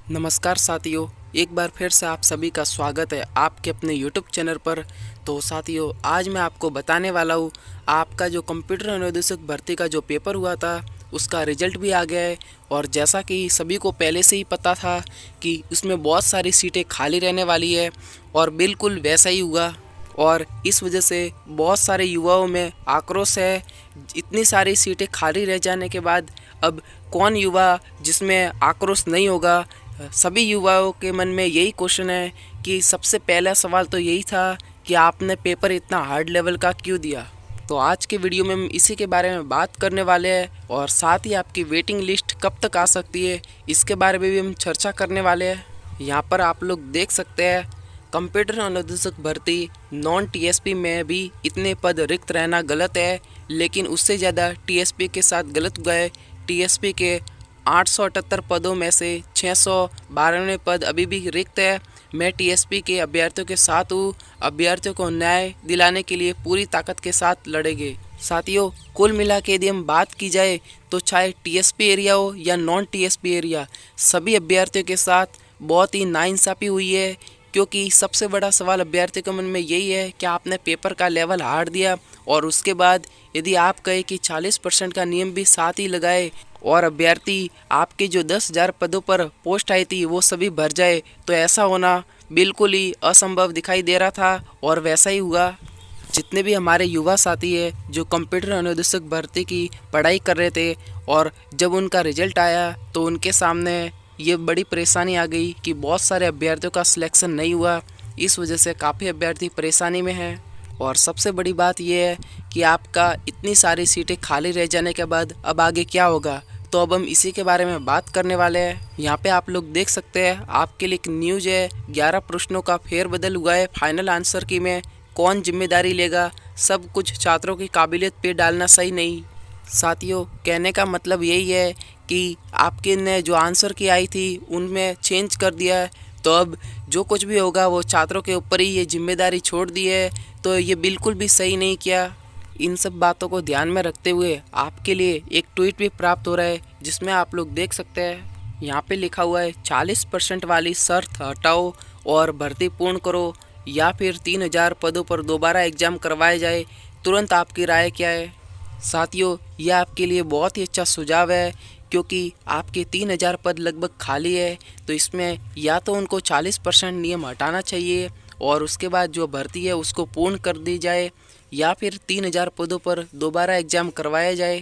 नमस्कार साथियों, एक बार फिर से आप सभी का स्वागत है आपके अपने YouTube चैनल पर। तो साथियों, आज मैं आपको बताने वाला हूँ आपका जो कंप्यूटर अनुदेशक भर्ती का जो पेपर हुआ था उसका रिजल्ट भी आ गया है। और जैसा कि सभी को पहले से ही पता था कि उसमें बहुत सारी सीटें खाली रहने वाली है और बिल्कुल वैसा ही हुआ। और इस वजह से बहुत सारे युवाओं में आक्रोश है। इतनी सारी सीटें खाली रह जाने के बाद अब कौन युवा जिसमें आक्रोश नहीं होगा। सभी युवाओं के मन में यही क्वेश्चन है कि सबसे पहला सवाल तो यही था कि आपने पेपर इतना हार्ड लेवल का क्यों दिया। तो आज के वीडियो में हम इसी के बारे में बात करने वाले हैं और साथ ही आपकी वेटिंग लिस्ट कब तक आ सकती है इसके बारे में भी हम चर्चा करने वाले हैं। यहाँ पर आप लोग देख सकते हैं कंप्यूटर अनुदेशक भर्ती नॉन टीएसपी में भी इतने पद रिक्त रहना गलत है, लेकिन उससे ज़्यादा टीएसपी के साथ गलत गए। टीएसपी के 878 पदों में से 692 पद अभी भी रिक्त है। मैं टीएसपी के अभ्यर्थियों के साथ हूँ। अभ्यर्थियों को न्याय दिलाने के लिए पूरी ताकत के साथ लड़ेंगे। साथियों, कुल मिला के यदि हम बात की जाए तो चाहे टीएसपी एरिया हो या नॉन टीएसपी एरिया, सभी अभ्यर्थियों के साथ बहुत ही नाइंसाफ़ी हुई है। क्योंकि सबसे बड़ा सवाल अभ्यर्थी के मन में यही है कि आपने पेपर का लेवल हार्ड दिया और उसके बाद यदि आप कहे कि 40% का नियम भी साथ ही लगाए और अभ्यर्थी आपके जो 10,000 पदों पर पोस्ट आई थी वो सभी भर जाए, तो ऐसा होना बिल्कुल ही असंभव दिखाई दे रहा था और वैसा ही हुआ। जितने भी हमारे युवा साथी है जो कंप्यूटर अनुदेशक भर्ती की पढ़ाई कर रहे थे और जब उनका रिजल्ट आया तो उनके सामने ये बड़ी परेशानी आ गई कि बहुत सारे अभ्यर्थियों का सिलेक्शन नहीं हुआ। इस वजह से काफ़ी अभ्यर्थी परेशानी में हैं। और सबसे बड़ी बात यह है कि आपका इतनी सारी सीटें खाली रह जाने के बाद अब आगे क्या होगा, तो अब हम इसी के बारे में बात करने वाले हैं। यहाँ पे आप लोग देख सकते हैं आपके लिए एक न्यूज़ है। 11 प्रश्नों का फेरबदल हुआ है फाइनल आंसर की में। कौन जिम्मेदारी लेगा? सब कुछ छात्रों की काबिलियत पे डालना सही नहीं। साथियों, कहने का मतलब यही है कि आपके ने जो आंसर की आई थी उनमें चेंज कर दिया है, तो अब जो कुछ भी होगा वो छात्रों के ऊपर ही ये जिम्मेदारी छोड़ दी है। तो ये बिल्कुल भी सही नहीं किया। इन सब बातों को ध्यान में रखते हुए आपके लिए एक ट्वीट भी प्राप्त हो रहा है जिसमें आप लोग देख सकते हैं यहाँ पे लिखा हुआ है 40% वाली शर्त हटाओ और भर्ती पूर्ण करो, या फिर 3,000 पदों पर दोबारा एग्जाम करवाया जाए। तुरंत आपकी राय क्या है? साथियों, यह आपके लिए बहुत ही अच्छा सुझाव है क्योंकि आपके 3,000 पद लगभग खाली है। तो इसमें या तो उनको 40% नियम हटाना चाहिए और उसके बाद जो भर्ती है उसको पूर्ण कर दी जाए, या फिर 3,000 पदों पर दोबारा एग्ज़ाम करवाया जाए,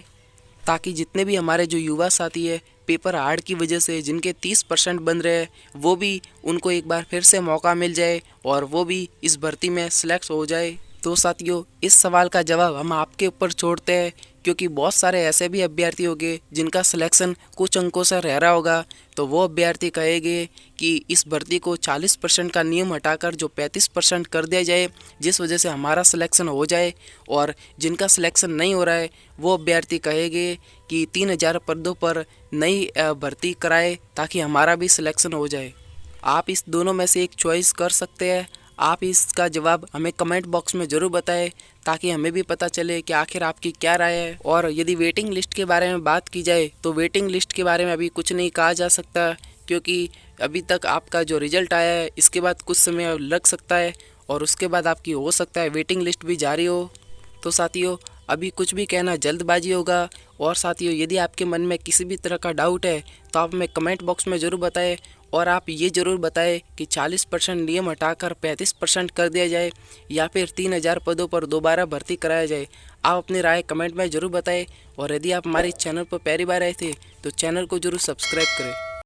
ताकि जितने भी हमारे जो युवा साथी है पेपर हार्ड की वजह से जिनके 30% बन रहे हैं वो भी उनको एक बार फिर से मौका मिल जाए और वो भी इस भर्ती में सिलेक्ट हो जाए। तो साथियों, इस सवाल का जवाब हम आपके ऊपर छोड़ते हैं क्योंकि बहुत सारे ऐसे भी अभ्यर्थी होंगे जिनका सिलेक्शन कुछ अंकों से रह रहा होगा। तो वो अभ्यर्थी कहेंगे कि इस भर्ती को 40% का नियम हटाकर जो 35% कर दिया जाए, जिस वजह से हमारा सिलेक्शन हो जाए। और जिनका सिलेक्शन नहीं हो रहा है वो अभ्यर्थी कहेंगे कि 3,000 पदों पर नई भर्ती कराए ताकि हमारा भी सिलेक्शन हो जाए। आप इस दोनों में से एक चॉइस कर सकते हैं। आप इसका जवाब हमें कमेंट बॉक्स में ज़रूर बताएं ताकि हमें भी पता चले कि आखिर आपकी क्या राय है। और यदि वेटिंग लिस्ट के बारे में बात की जाए तो वेटिंग लिस्ट के बारे में अभी कुछ नहीं कहा जा सकता क्योंकि अभी तक आपका जो रिज़ल्ट आया है इसके बाद कुछ समय लग सकता है और उसके बाद आपकी हो सकता है वेटिंग लिस्ट भी जारी हो। तो साथियों, अभी कुछ भी कहना जल्दबाजी होगा। और साथियों, यदि आपके मन में किसी भी तरह का डाउट है तो आप हमें कमेंट बॉक्स में ज़रूर बताएं और आप ये ज़रूर बताएं कि 40% नियम हटाकर 35% कर दिया जाए या फिर 3,000 पदों पर दोबारा भर्ती कराया जाए। आप अपनी राय कमेंट में ज़रूर बताएं और यदि आप हमारे चैनल पर पहली बार आए थे तो चैनल को ज़रूर सब्सक्राइब करें।